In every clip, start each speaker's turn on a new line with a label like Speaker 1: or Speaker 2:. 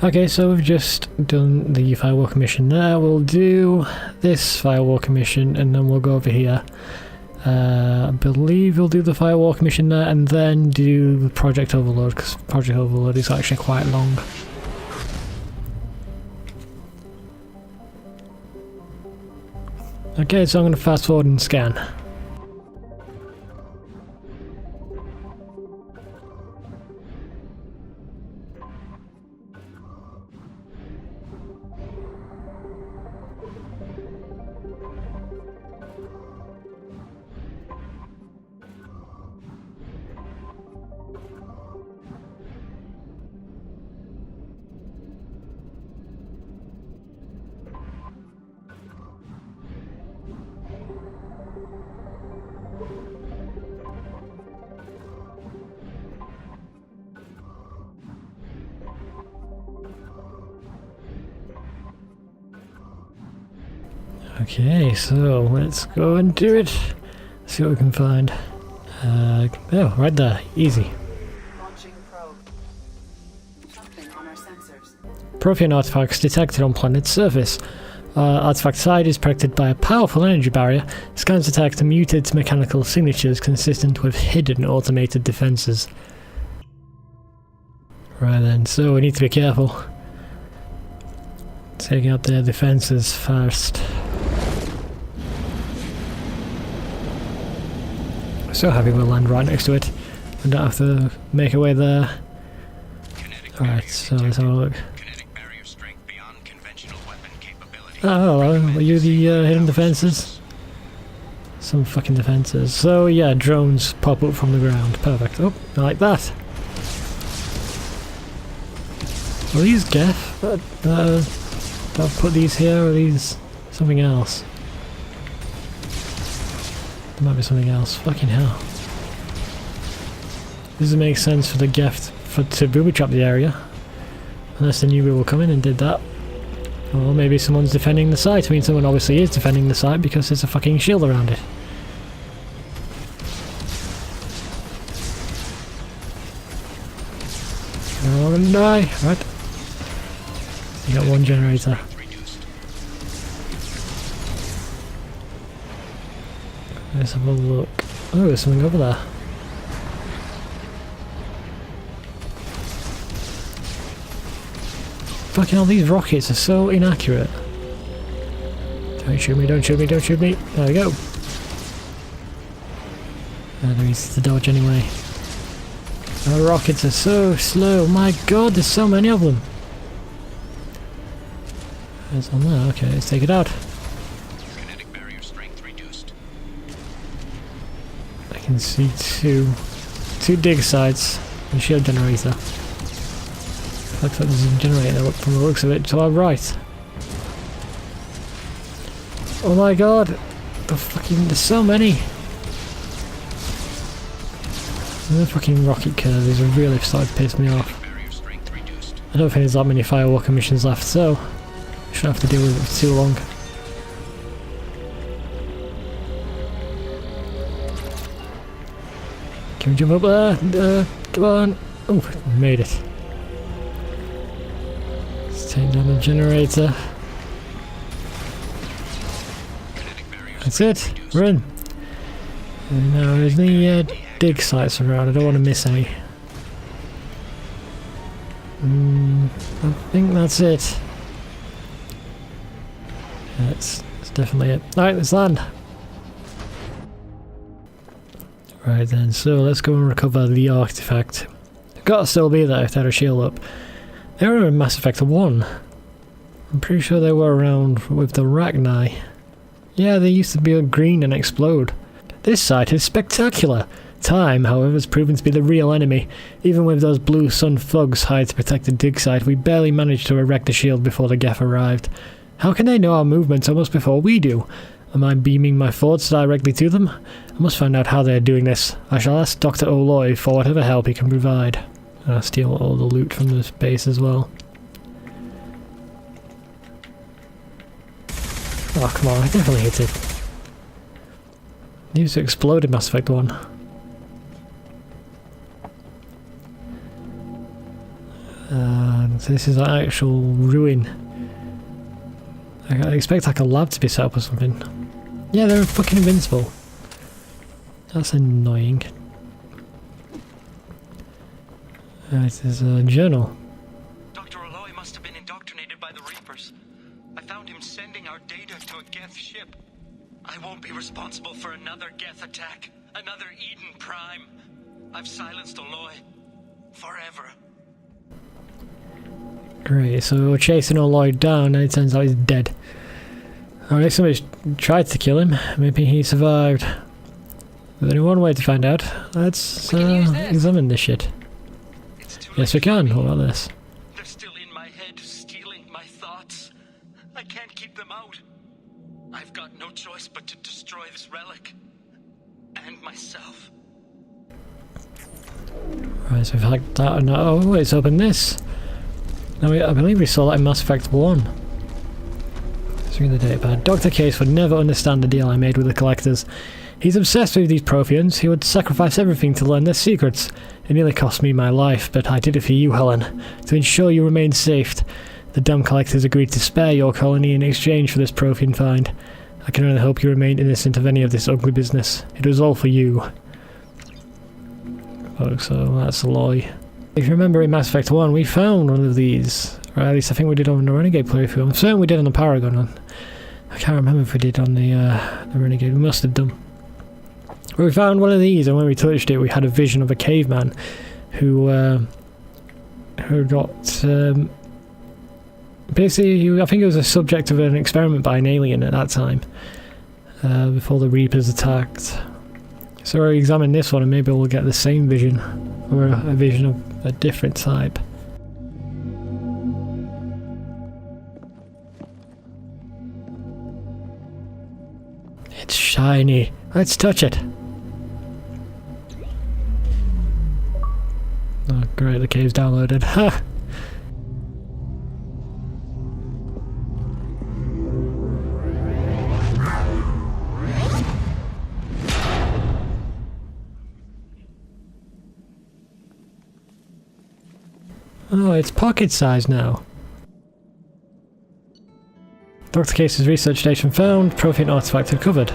Speaker 1: Okay, so we've just done the firewalker mission there. We'll do this firewalker mission and then we'll go over here. I believe we'll do the firewalker mission there and then do Project Overload, because Project Overload is actually quite long. Okay, so I'm going to fast forward and scan. Okay, so let's go and do it. See what we can find. Oh, right there, easy.
Speaker 2: Launching probe. Something on our sensors.
Speaker 1: Prothean artifacts detected on planet's surface. Artifact side is protected by a powerful energy barrier. Scans detect muted mechanical signatures consistent with hidden automated defenses. Right then, so we need to be careful. Taking out their defenses first. So happy we'll land right next to it. We don't have to make our way there. Alright, so let's have a look. Oh, hello. Are you the hidden defenses? Some fucking defenses. So yeah, drones pop up from the ground. Perfect. Oh, I like that. Are these Geth? I've put these here, or are these something else? There might be something else. Fucking hell. Doesn't make sense for the Geth to booby trap the area. Unless they knew we were coming and did that. Or maybe someone's defending the site. I mean, someone obviously is defending the site because there's a fucking shield around it. They're all gonna die. Right. You got one generator. Let's have a look. Oh, there's something over there. Fucking hell, these rockets are so inaccurate. Don't shoot me, don't shoot me, don't shoot me. There we go. There is the dodge anyway. The rockets are so slow. My god, there's so many of them. There's one there. Okay, let's take it out.
Speaker 3: Kinetic barrier strength reduced.
Speaker 1: I can see two dig sites and a shield generator. Looks like there's a generator from the looks of it to our right. Oh my god! There's so many! And the fucking rocket curves are really starting to piss me off. I don't think there's that many firewalker missions left, so I shouldn't have to deal with it for too long. Can we jump up there? Come on! Oh, made it. Take down the generator. That's it. We're in. And now there's any dig sites around. I don't want to miss any. I think that's it. That's definitely it. Alright, let's land. Right then, so let's go and recover the artifact. Gotta still be there if they had a shield up. They were in Mass Effect 1. I'm pretty sure they were around with the Rachni. Yeah, they used to be green and explode. This site is spectacular. Time, however, has proven to be the real enemy. Even with those blue sun thugs hired to protect the dig site, we barely managed to erect the shield before the Geth arrived. How can they know our movements almost before we do? Am I beaming my thoughts directly to them? I must find out how they are doing this. I shall ask Dr. O'Loy for whatever help he can provide. I'll steal all the loot from this base as well. Oh, come on, I definitely hit it. It used to explode in Mass Effect 1. So this is an actual ruin. I expect like a lab to be set up or something. Yeah, they're fucking invincible. That's annoying. It is a journal.
Speaker 4: Dr. Aloy must have been indoctrinated by the Reapers. I found him sending our data to a Geth ship. I won't be responsible for another Geth attack. Another Eden Prime. I've silenced Aloy. Forever.
Speaker 1: Great, so we're chasing Aloy down and it turns out he's dead. Alright, somebody's tried to kill him. Maybe he survived. There's only one way to find out. Let's examine this shit. Yes, we can. What about this?
Speaker 4: They're still in my head, stealing my thoughts. I can't keep them out. I've got no choice but to destroy this relic. And myself.
Speaker 1: Right, so we've hacked that and oh, it's opened this. Now I believe we saw that in Mass Effect 1. Let's read the datapad. Dr. Case would never understand the deal I made with the Collectors. He's obsessed with these Protheans. He would sacrifice everything to learn their secrets. It nearly cost me my life, but I did it for you, Helen. To ensure you remain safe. The damn Collectors agreed to spare your colony in exchange for this Prothean find. I can only hope you remain innocent of any of this ugly business. It was all for you. Oh, so that's Aloy. If you remember in Mass Effect 1, we found one of these. Or at least I think we did on the Renegade playthrough. I'm certain we did on the Paragon. I can't remember if we did on the Renegade. We must have done. But we found one of these, and when we touched it, we had a vision of a caveman who got basically. I think he was a subject of an experiment by an alien at that time, before the Reapers attacked. So we'll examine this one, and maybe we'll get the same vision, or a vision of a different type. It's shiny. Let's touch it. Oh great, the cave's downloaded. Ha! Oh, it's pocket size now. Dr. Case's research station found. Prothean artifact recovered.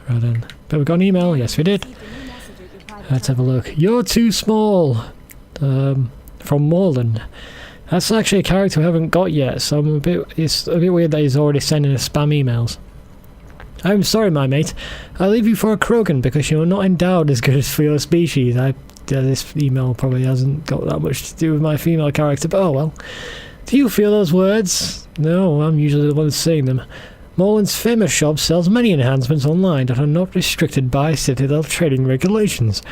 Speaker 1: Right then. But we got an email. Yes, we did. Let's have a look. You're too small. From Morland. That's actually a character we haven't got yet, so it's a bit weird that he's already sending us spam emails. I'm sorry, my mate. I leave you for a Krogan because you're not endowed as good as for your species. This email probably hasn't got that much to do with my female character, but oh well. Do you feel those words? No, I'm usually the one saying them. Morland's famous shop sells many enhancements online that are not restricted by Citadel trading regulations.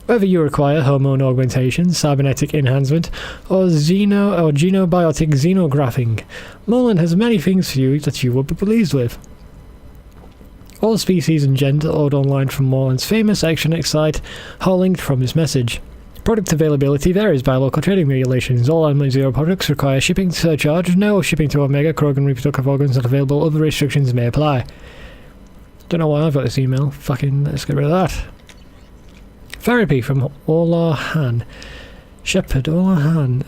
Speaker 1: Whether you require hormone augmentation, cybernetic enhancement, or genobiotic xenographing, Morland has many things for you that you will be pleased with. All species and gender ordered online from Morland's famous Extranet site are linked from this message. Product availability varies by local trading regulations. All Element Zero products require shipping surcharge. No shipping to Omega, Krogan reproductive organs not available. Other restrictions may apply. Don't know why I've got this email. Fucking let's get rid of that. Therapy from Ola Han. Shepherd, Ola Han.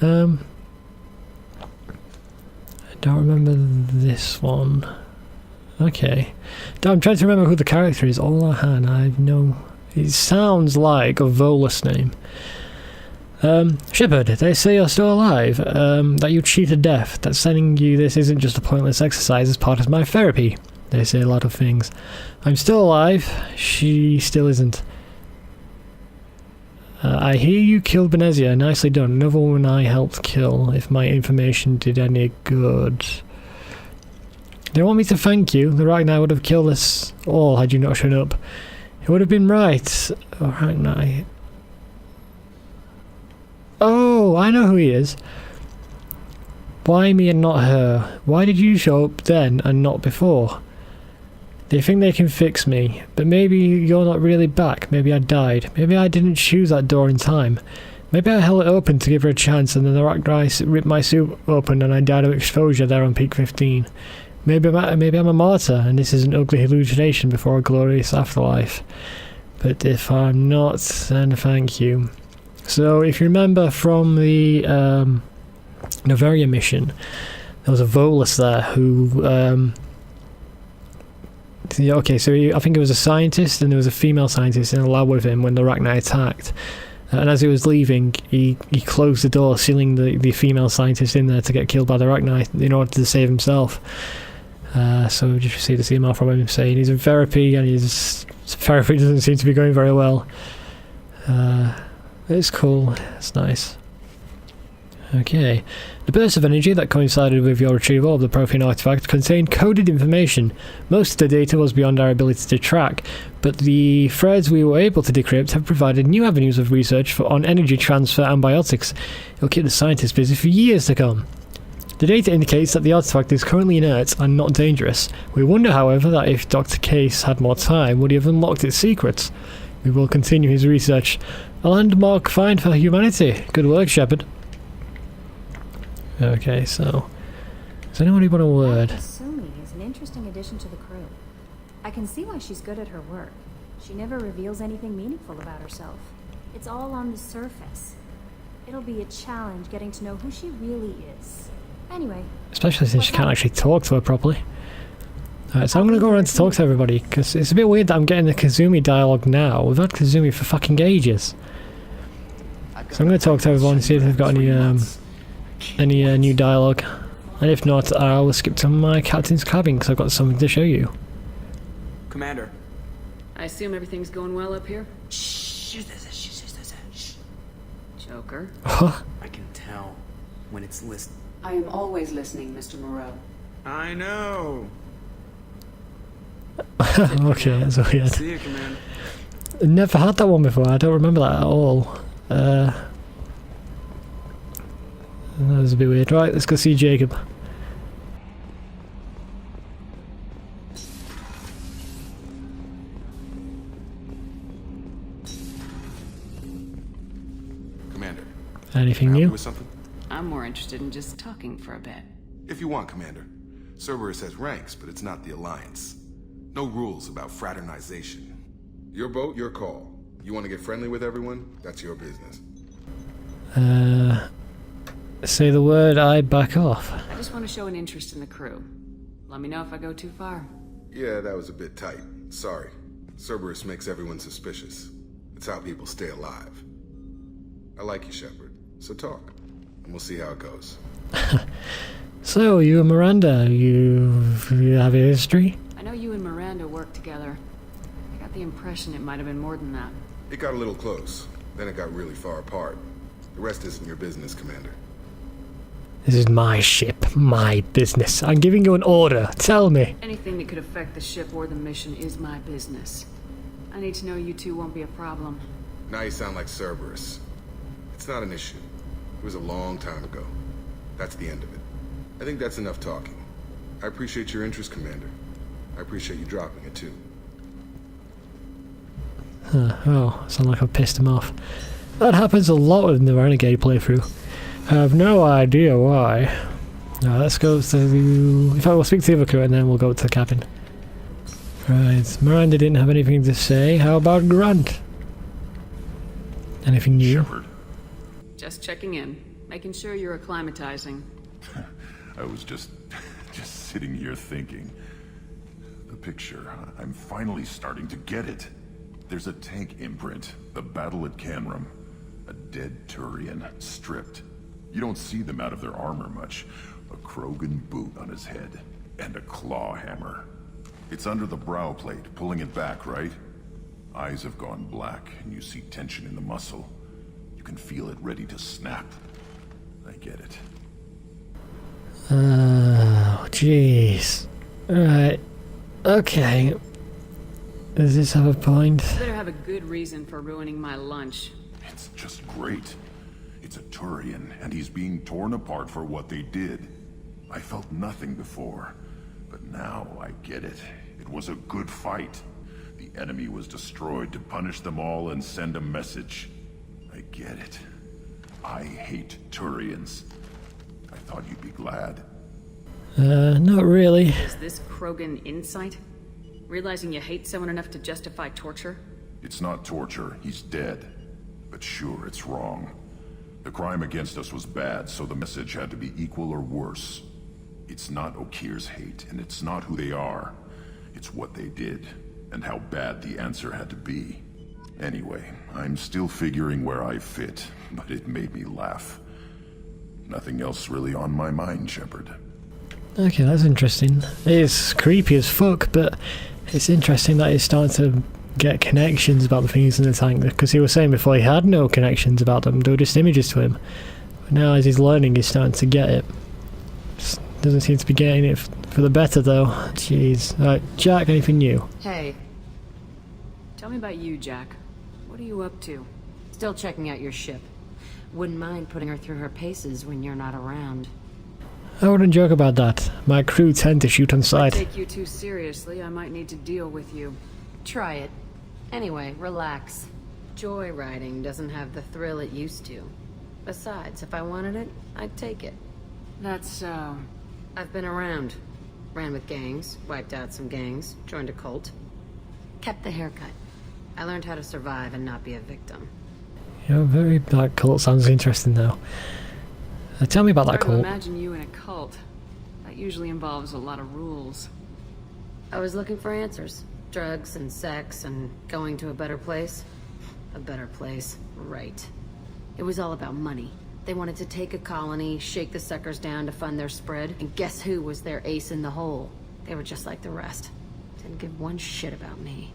Speaker 1: I don't remember this one. Okay. I'm trying to remember who the character is. Ola Han. I know. It sounds like a Volus name. Shepherd, they say you're still alive, that you cheated death, that sending you this isn't just a pointless exercise as part of my therapy. They say a lot of things. I'm still alive, she still isn't. I hear you killed Benezia, nicely done. Another woman I helped kill, if my information did any good. They want me to thank you. The Ragnar would have killed us all had you not shown up. It would have been right. Oh, Ragnar. Oh, I know who he is. Why me and not her? Why did you show up then and not before? They think they can fix me, but maybe you're not really back. Maybe I died. Maybe I didn't choose that door in time. Maybe I held it open to give her a chance and then the Ragnar ripped my suit open and I died of exposure there on peak 15. Maybe I'm a martyr and this is an ugly hallucination before a glorious afterlife. But if I'm not, then thank you. So if you remember from the Noveria mission, there was a Volus there who okay, so I think it was a scientist, and there was a female scientist in a lab with him when the Arachni attacked. And as he was leaving, he closed the door, sealing the female scientist in there to get killed by the Arachni in order to save himself. So just received this email from him saying he's in therapy, and his therapy doesn't seem to be going very well. It's cool, it's nice. Okay. The burst of energy that coincided with your retrieval of the Prothean artifact contained coded information. Most of the data was beyond our ability to track, but the threads we were able to decrypt have provided new avenues of research on energy transfer and biotics. It'll keep the scientists busy for years to come. The data indicates that the artifact is currently inert and not dangerous. We wonder, however, that if Dr. Case had more time, would he have unlocked its secrets? We will continue his research. A landmark find for humanity. Good work, Shepard. Okay, so does anybody want a word?
Speaker 5: Sumi is an interesting addition to the crew. I can see why she's good at her work. She never reveals anything meaningful about herself. It's all on the surface. It'll be a challenge getting to know who she really is. Anyway,
Speaker 1: especially since you can't actually talk to her properly. Alright, so I'm gonna go around to talk to everybody, because it's a bit weird that I'm getting the Kazumi dialogue now. We've had Kazumi for fucking ages. So I'm gonna talk to everyone and see if they've got any new dialogue. And if not, I'll skip to my captain's cabin, because I've got something to show you.
Speaker 6: Commander.
Speaker 2: I assume everything's going well up here?
Speaker 6: Shh.
Speaker 2: Joker.
Speaker 6: I can tell when it's listening.
Speaker 2: I am always listening, Mr. Moreau.
Speaker 6: I know.
Speaker 1: Okay, that's weird.
Speaker 6: See you, Commander.
Speaker 1: Never had that one before, I don't remember that at all. That was a bit weird. Right, let's go see Jacob.
Speaker 7: Commander.
Speaker 1: Anything
Speaker 7: can I help
Speaker 1: new?
Speaker 7: you with something?
Speaker 2: I'm more interested in just talking for a bit.
Speaker 7: If you want, Commander. Cerberus has ranks, but it's not the Alliance. No rules about fraternization. Your boat, your call. You want to get friendly with everyone? That's your business.
Speaker 1: Say the word, I back off.
Speaker 2: I just want to show an interest in the crew. Let me know if I go too far.
Speaker 7: Yeah, that was a bit tight. Sorry. Cerberus makes everyone suspicious. It's how people stay alive. I like you, Shepard. So talk, and we'll see how it goes.
Speaker 1: So, you and Miranda, you have a history?
Speaker 2: I know you and Miranda work together. I got the impression it might have been more than that.
Speaker 7: It got a little close. Then it got really far apart. The rest isn't your business, Commander.
Speaker 1: This is my ship, my business. I'm giving you an order. Tell me.
Speaker 2: Anything that could affect the ship or the mission is my business. I need to know you two won't be a problem.
Speaker 7: Now you sound like Cerberus. It's not an issue. It was a long time ago. That's the end of it. I think that's enough talking. I appreciate your interest, Commander. I appreciate you dropping it, too.
Speaker 1: Oh, sound like I've pissed him off. That happens a lot in the Renegade playthrough. I have no idea why. Now let's go to... In fact, we'll speak to the other crew and then we'll go to the cabin. Right, Miranda didn't have anything to say. How about Grant? Anything new?
Speaker 8: Shepard.
Speaker 2: Just checking in. Making sure you're acclimatizing.
Speaker 8: I was just sitting here thinking. The picture, I'm finally starting to get it. There's a tank imprint, the battle at Canrum. A dead Turian, stripped. You don't see them out of their armor much. A Krogan boot on his head, and a claw hammer. It's under the brow plate, pulling it back, right? Eyes have gone black, and you see tension in the muscle. You can feel it ready to snap. I get it.
Speaker 1: Oh, jeez. Right. Okay. Does this have a point?
Speaker 2: You better have a good reason for ruining my lunch.
Speaker 8: It's just great. It's a Turian, and he's being torn apart for what they did. I felt nothing before, but now I get it. It was a good fight. The enemy was destroyed to punish them all and send a message. I get it. I hate Turians. I thought you'd be glad.
Speaker 1: Not really.
Speaker 2: Is this Krogan insight? Realizing you hate someone enough to justify torture?
Speaker 8: It's not torture. He's dead. But sure, it's wrong. The crime against us was bad, so the message had to be equal or worse. It's not Okir's hate, and it's not who they are. It's what they did, and how bad the answer had to be. Anyway, I'm still figuring where I fit, but it made me laugh. Nothing else really on my mind, Shepard.
Speaker 1: Okay, that's interesting. It's creepy as fuck, but it's interesting that he's starting to get connections about the things in the tank, because he was saying before he had no connections about them, they were just images to him. But now as he's learning, he's starting to get it. Just doesn't seem to be getting it for the better though. Jeez. Alright, Jack, anything new?
Speaker 2: Hey. Tell me about you, Jack. What are you up to?
Speaker 9: Still checking out your ship. Wouldn't mind putting her through her paces when you're not around.
Speaker 1: I wouldn't joke about that. My crew tend to shoot on
Speaker 2: If I
Speaker 1: sight.
Speaker 2: take you too seriously, I might need to deal with you.
Speaker 9: Try it. Anyway, relax. Joyriding doesn't have the thrill it used to. Besides, if I wanted it, I'd take it.
Speaker 2: That's,
Speaker 9: I've been around. Ran with gangs, wiped out some gangs, joined a cult. Kept the haircut. I learned how to survive and not be a victim.
Speaker 1: That cult sounds interesting though. Tell me about that
Speaker 2: hard to
Speaker 1: cult.
Speaker 2: imagine you in a cult. That usually involves a lot of rules.
Speaker 9: I was looking for answers. Drugs and sex and going to a better place. A better place, right. It was all about money. They wanted to take a colony, shake the suckers down to fund their spread, and guess who was their ace in the hole? They were just like the rest. Didn't give one shit about me.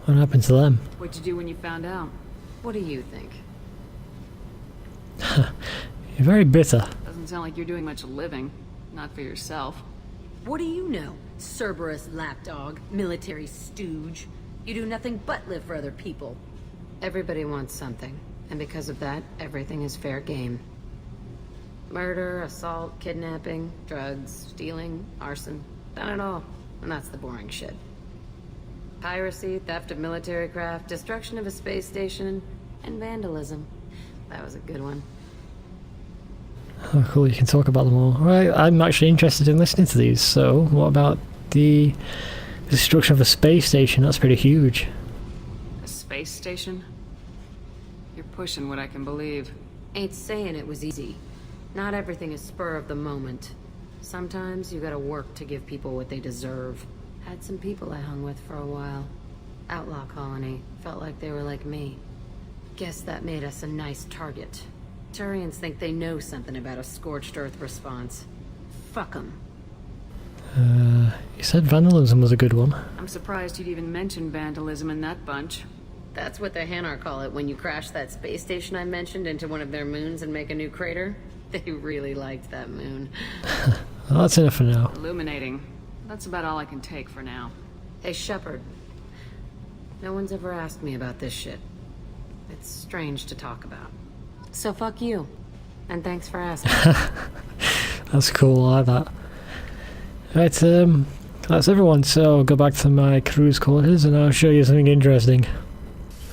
Speaker 1: What happened to them?
Speaker 2: What'd you do when you found out?
Speaker 9: What do you think?
Speaker 1: You're very bitter.
Speaker 2: Doesn't sound like you're doing much living. Not for yourself.
Speaker 9: What do you know, Cerberus lapdog, military stooge? You do nothing but live for other people. Everybody wants something, and because of that, everything is fair game. Murder, assault, kidnapping, drugs, stealing, arson, done it all. And that's the boring shit. Piracy, theft of military craft, destruction of a space station, and vandalism. That was a good one.
Speaker 1: Oh, cool, you can talk about them all. Right, I'm actually interested in listening to these, so what about the destruction of a space station? That's pretty huge.
Speaker 2: A space station? You're pushing what I can believe.
Speaker 9: Ain't saying it was easy. Not everything is spur of the moment. Sometimes you gotta work to give people what they deserve. Had some people I hung with for a while. Outlaw colony. Felt like they were like me. Guess that made us a nice target. Turians think they know something about a scorched earth response. Fuck them.
Speaker 1: You said vandalism was a good one.
Speaker 2: I'm surprised you'd even mention vandalism in that bunch.
Speaker 9: That's what the Hanar call it when you crash that space station I mentioned into one of their moons and make a new crater. They really liked that moon.
Speaker 1: Well, that's enough for now.
Speaker 2: Illuminating. That's about all I can take for now.
Speaker 9: Hey, Shepard. No one's ever asked me about this shit. It's strange to talk about. So fuck you. And thanks for asking.
Speaker 1: That's cool, I like that. Right, that's everyone, so I'll go back to my crew's quarters and I'll show you something interesting.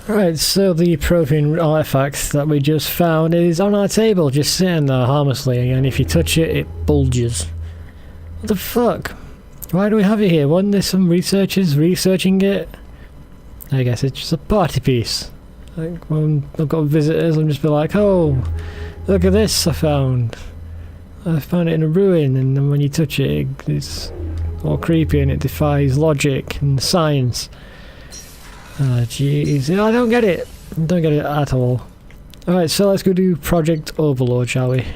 Speaker 1: Right, so the Prothean artifact that we just found is on our table, just sitting there harmlessly, and if you touch it, it bulges. What the fuck? Why do we have it here? Wasn't there some researchers researching it? I guess it's just a party piece. Like, when I've got visitors, I'm just be like, oh, look at this I found. I found it in a ruin, and then when you touch it, it's all creepy and it defies logic and science. Jeez, I don't get it. I don't get it at all. Alright, so let's go do Project Overlord, shall we?